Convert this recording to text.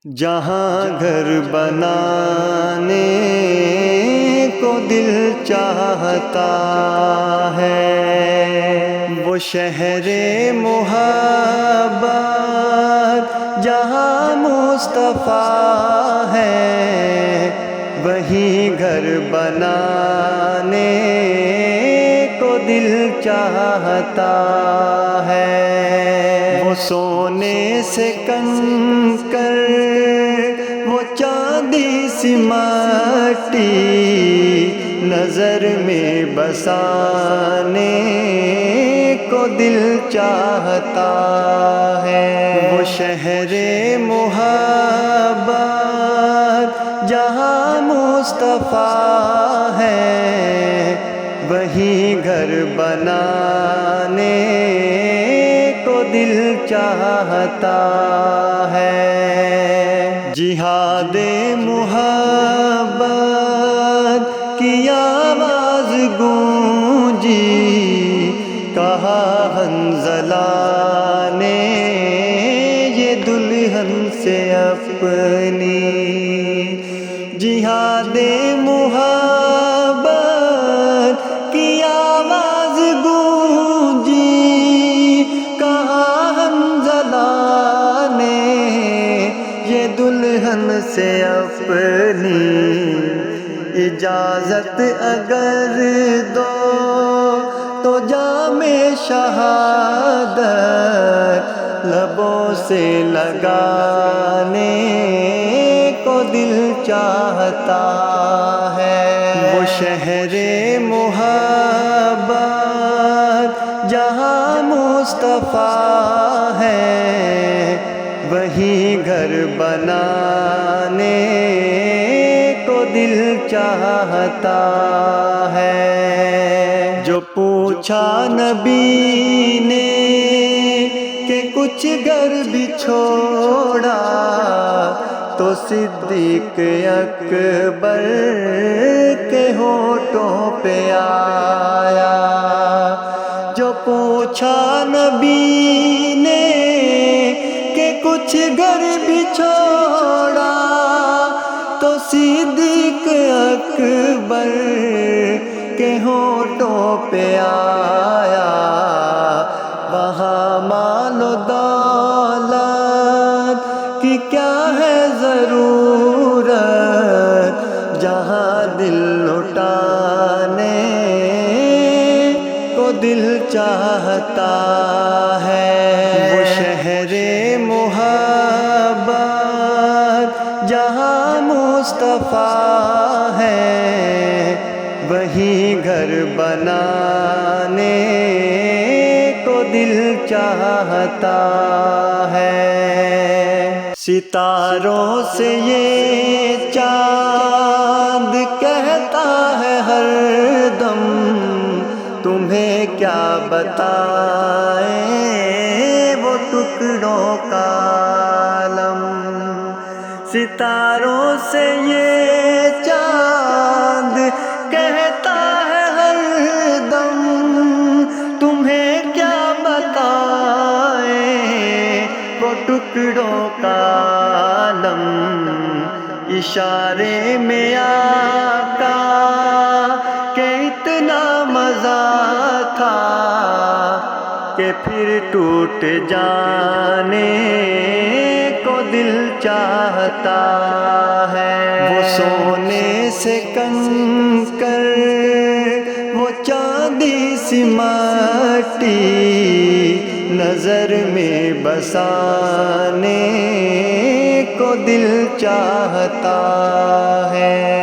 جہاں گھر بنانے کو دل چاہتا ہے، وہ شہر محبت جہاں مصطفیٰ ہے، وہیں گھر بنانے کو دل چاہتا ہے۔ وہ سونے سے کنکر، وہ چاندی سی مٹی نظر میں بسانے کو دل چاہتا ہے۔ وہ شہر محبت جہاں مصطفیٰ ہے، وہیں گھر بنانے کو دل چاہتا ہے۔ جہاد محبت کی آواز گونجی، کہا حنظلہ نے یہ دلہن سے اپنی۔ جہاد محبت کی آواز گونجی، کہا حنظلہ نے یہ دلہن سے اپنی۔ اجازت اگر دو تو جام شہادت لبوں سے لگانے کو دل چاہتا ہے۔ وہ شہر محبت جہاں مصطفیٰ ہے، وہیں گھر بنانے کو دل چاہتا ہے۔ جو پوچھا نبی نے کہ کچھ گھر بھی چھوڑا، تو صدیق اکبر کے ہونٹوں پہ آیا۔ جو پوچھا نبی نے کہ کچھ گھر بھی چھوڑا، تو صدیق اکبر کے ہونٹوں پہ آیا۔ وہاں مال و دولت کی کیا ہے ضرورت، جہاں دل لٹانے کو دل چاہتا ہے۔ وہ شہر محبت جہاں مصطفیٰ ہے، وہیں گھر بنانے کو دل چاہتا ہے۔ ستاروں سے یہ چاند کہتا ہے ہر دم، تمہیں کیا بتائیں وہ ٹکڑوں کا عالم۔ ستاروں سے یہ چاند کہتا ہے ہر دم، تمہیں کیا بتائیں وہ ٹکڑوں کا عالم۔ اشارے میں آقا کہ اتنا مزہ تھا کہ پھر ٹوٹ جانے کو دل چاہتا ہے۔ وہ سونے سے کنکر، وہ چاندی سی مٹی نظر میں بسانے کو دل چاہتا ہے۔